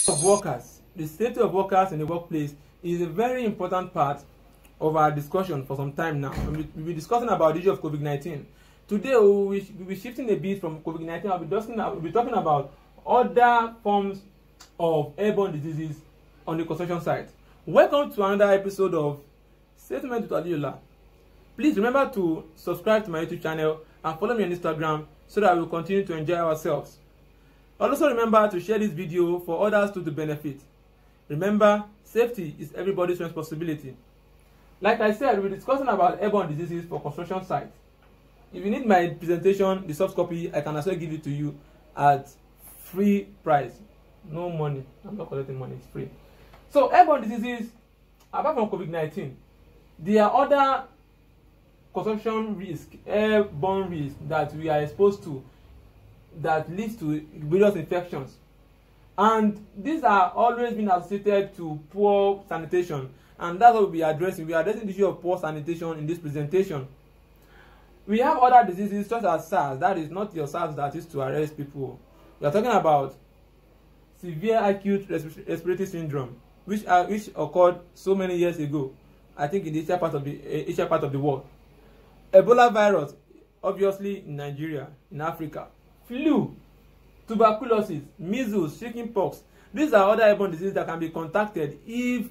Of workers, the safety of workers in the workplace is a very important part of our discussion for some time now. We'll be discussing about the issue of COVID-19. Today we'll be shifting a bit from COVID-19. We'll be talking about other forms of airborne diseases on the construction site. Welcome to another episode of Statement with Aliola. Please remember to subscribe to my YouTube channel and follow me on Instagram so that we'll continue to enjoy ourselves. Also remember to share this video for others to benefit. Remember, safety is everybody's responsibility. Like I said, we're discussing about airborne diseases for construction sites. If you need my presentation, the soft copy, I can also give it to you at free price. No money. I'm not collecting money, it's free. So airborne diseases, apart from COVID-19, there are other construction risk, airborne risk that we are exposed to that leads to various infections, and these are always been associated to poor sanitation, and that's what we'll be addressing. We are addressing the issue of poor sanitation in this presentation. We have other diseases such as SARS. That is not your SARS that is to arrest people. We are talking about severe acute respiratory syndrome, which occurred so many years ago, I think in the Asia part of the world. Ebola virus, obviously in Nigeria, in Africa. Flu, tuberculosis, measles, chickenpox. These are other airborne diseases that can be contacted if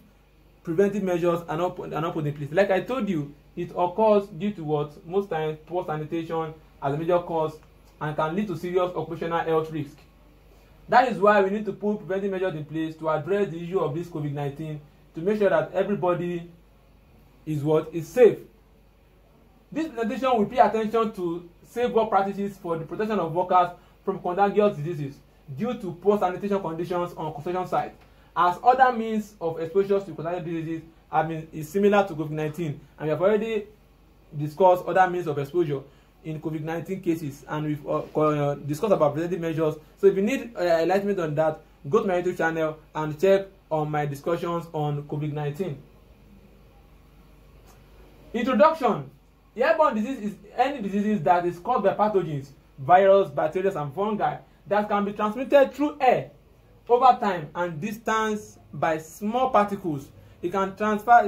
preventive measures are not put in place. Like I told you, it occurs due to what? Most times poor sanitation as a major cause and can lead to serious occupational health risk. That is why we need to put preventive measures in place to address the issue of this COVID-19, to make sure that everybody is safe. This presentation will pay attention to safe work practices for the protection of workers from contagious diseases due to poor sanitation conditions on construction sites, as other means of exposure to contagious diseases is similar to COVID-19, and we have already discussed other means of exposure in COVID-19 cases, and we've discussed about preventive measures. So if you need enlightenment on that, go to my YouTube channel and check on my discussions on COVID-19. Introduction. The airborne disease is any disease that is caused by pathogens, virus, bacteria, and fungi that can be transmitted through air over time and distance by small particles. It can transfer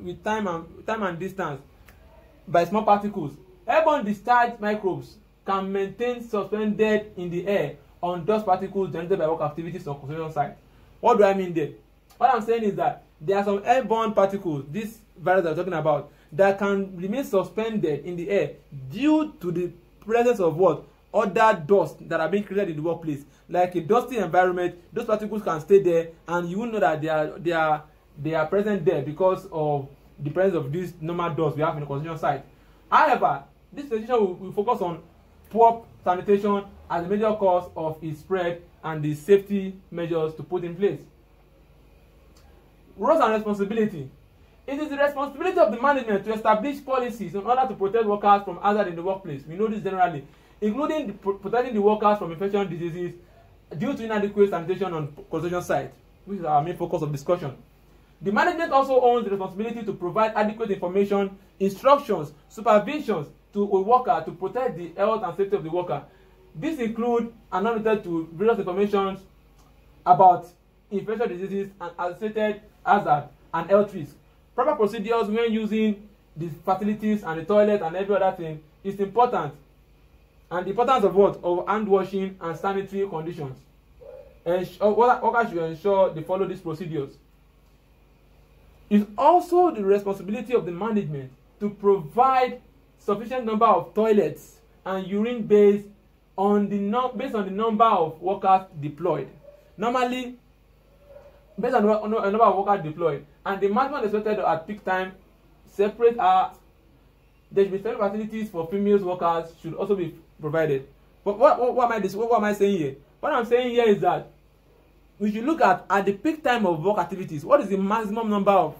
with time and distance by small particles. Airborne discharge microbes can maintain suspended in the air on dust particles generated by work activities on construction sites. What do I mean there? What I'm saying is that there are some airborne particles, this virus I'm talking about, that can remain suspended in the air due to the presence of what? Other dust that are being created in the workplace. Like a dusty environment, those particles can stay there, and you will know that they are present there because of the presence of this normal dust we have in the construction site. However, this presentation will focus on poor sanitation as a major cause of its spread and the safety measures to put in place. Roles and responsibility. It is the responsibility of the management to establish policies in order to protect workers from hazard in the workplace. We know this generally, including protecting the workers from infectious diseases due to inadequate sanitation on construction sites, which is our main focus of discussion. The management also owns the responsibility to provide adequate information, instructions, supervisions to a worker to protect the health and safety of the worker. This includes and not limited to various information about infectious diseases and associated hazard and health risks. Proper procedures when using the facilities and the toilet and every other thing is important. And the importance of what? Of hand washing and sanitary conditions. Workers should ensure they follow these procedures. It's also the responsibility of the management to provide sufficient number of toilets and urine based on the number of workers deployed. Normally, based on the number of workers deployed, and the management is expected at peak time, separate hours. There should be separate facilities for female workers should also be provided. But what am I saying here? What I'm saying here is that we should look at the peak time of work activities. What is the maximum number of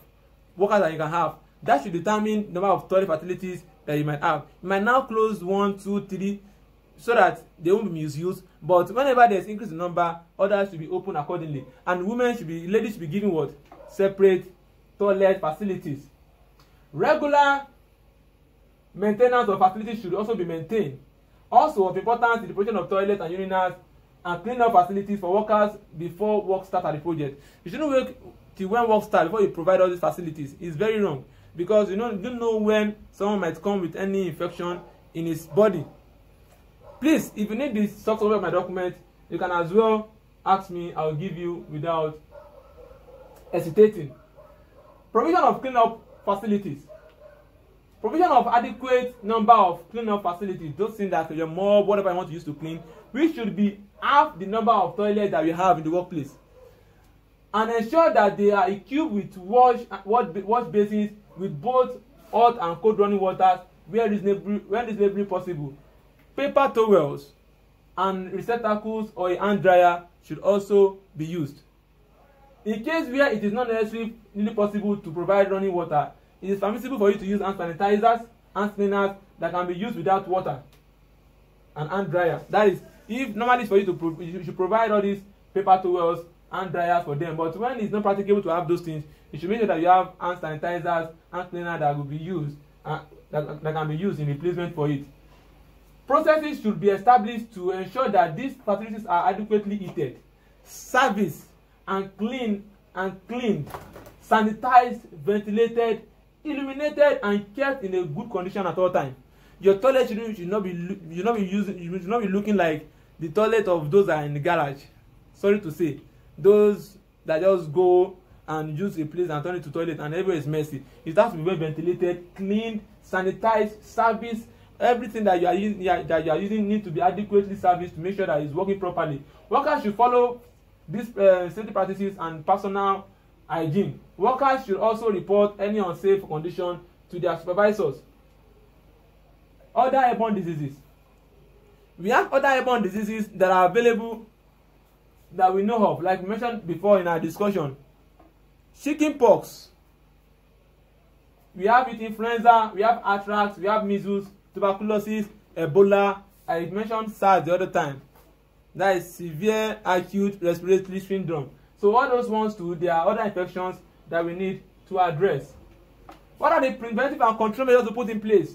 workers that you can have? That should determine the number of toilet facilities that you might have. You might now close 1, 2, 3 so that they won't be misused. But whenever there's increase in number, others should be open accordingly. And ladies should be given what? Separate toilet facilities. Regular maintenance of facilities should also be maintained. Also of importance is the provision of toilets and urinals and clean up facilities for workers before work start at the project. You shouldn't wait till when work start before you provide all these facilities. It's very wrong, because you don't know when someone might come with any infection in his body. Please, if you need this soft copy of my document, you can as well ask me. I'll give you without hesitating. Provision of clean-up facilities. Provision of adequate number of clean-up facilities. Those things that your mob, whatever you want to use to clean, which should be half the number of toilets that you have in the workplace. And ensure that they are equipped with wash basins with both hot and cold running water where reasonably possible. Paper towels and receptacles or a hand dryer should also be used. In case where it is not necessarily possible to provide running water, it is permissible for you to use hand sanitizers, hand cleaners that can be used without water, and hand dryer. That is, if normally it's for you should provide all these paper towels, hand dryers for them. But when it's not practicable to have those things, you should make sure that you have hand sanitizers, hand cleaner that will be used, that can be used in replacement for it. Processes should be established to ensure that these facilities are adequately heated, serviced, and cleaned, sanitized, ventilated, illuminated, and kept in a good condition at all times. Your toilet should not be looking like the toilet of those that are in the garage. Sorry to say, those that just go and use a place and turn it to toilet and everywhere is messy. It has to be well ventilated, cleaned, sanitized, serviced. Everything that you are using needs to be adequately serviced to make sure that it's working properly. Workers should follow these safety practices and personal hygiene. Workers should also report any unsafe condition to their supervisors. Other airborne diseases. We have other airborne diseases that are available that we know of, like we mentioned before in our discussion. Chickenpox. We have influenza, we have anthrax, we have measles, tuberculosis, Ebola. I mentioned SARS the other time. That is severe acute respiratory syndrome. So all those ones too, there are other infections that we need to address. What are the preventive and control measures to put in place?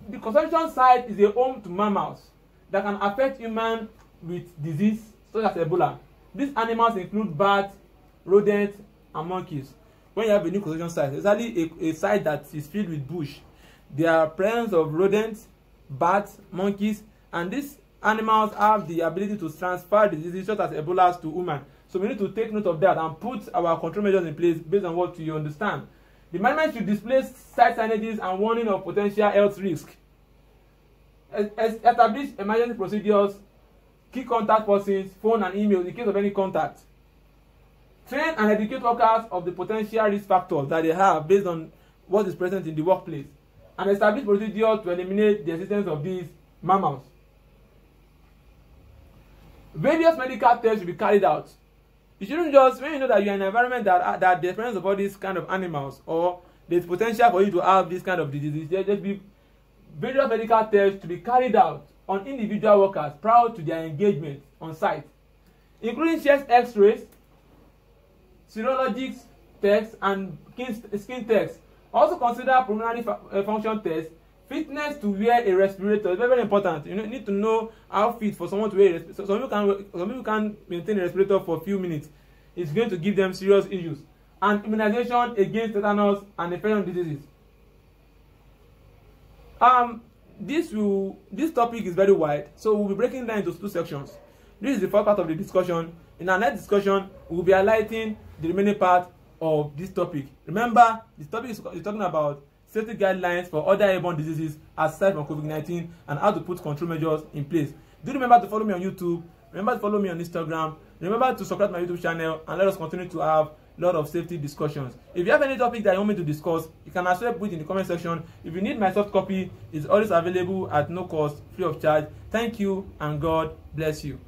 The consumption site is a home to mammals that can affect humans with disease such as Ebola. These animals include bats, rodents, and monkeys. When you have a new consumption site, especially a site that is filled with bush, there are presence of rodents, bats, monkeys, and these animals have the ability to transfer diseases such as Ebola to humans. So we need to take note of that and put our control measures in place based on what you understand. The management should display site signages and warning of potential health risk. Establish emergency procedures, key contact persons, phone and email in case of any contact. Train and educate workers of the potential risk factors that they have based on what is present in the workplace. And establish procedures to eliminate the existence of these mammals. Various medical tests should be carried out. You shouldn't just, when you know that you're in an environment that there's presence of all these kind of animals, or there's potential for you to have this kind of disease, there just be various medical tests to be carried out on individual workers prior to their engagement on site, including chest x-rays, serologics tests, and skin tests. Also consider pulmonary function tests, fitness to wear a respirator. It's very, very important. You need to know how fit for someone to wear a respirator. Some people can maintain a respirator for a few minutes. It's going to give them serious issues. And immunization against tetanus and infectious diseases. This topic is very wide, so we'll be breaking it down into two sections. This is the first part of the discussion. In our next discussion, we'll be highlighting the remaining part of this topic. Remember, this topic is talking about safety guidelines for other airborne diseases aside from COVID-19 and how to put control measures in place. Do remember to follow me on YouTube. Remember to follow me on Instagram. Remember to subscribe to my YouTube channel, and let us continue to have a lot of safety discussions. If you have any topic that you want me to discuss, you can as well put it in the comment section. If you need my soft copy, it's always available at no cost, free of charge. Thank you, and God bless you.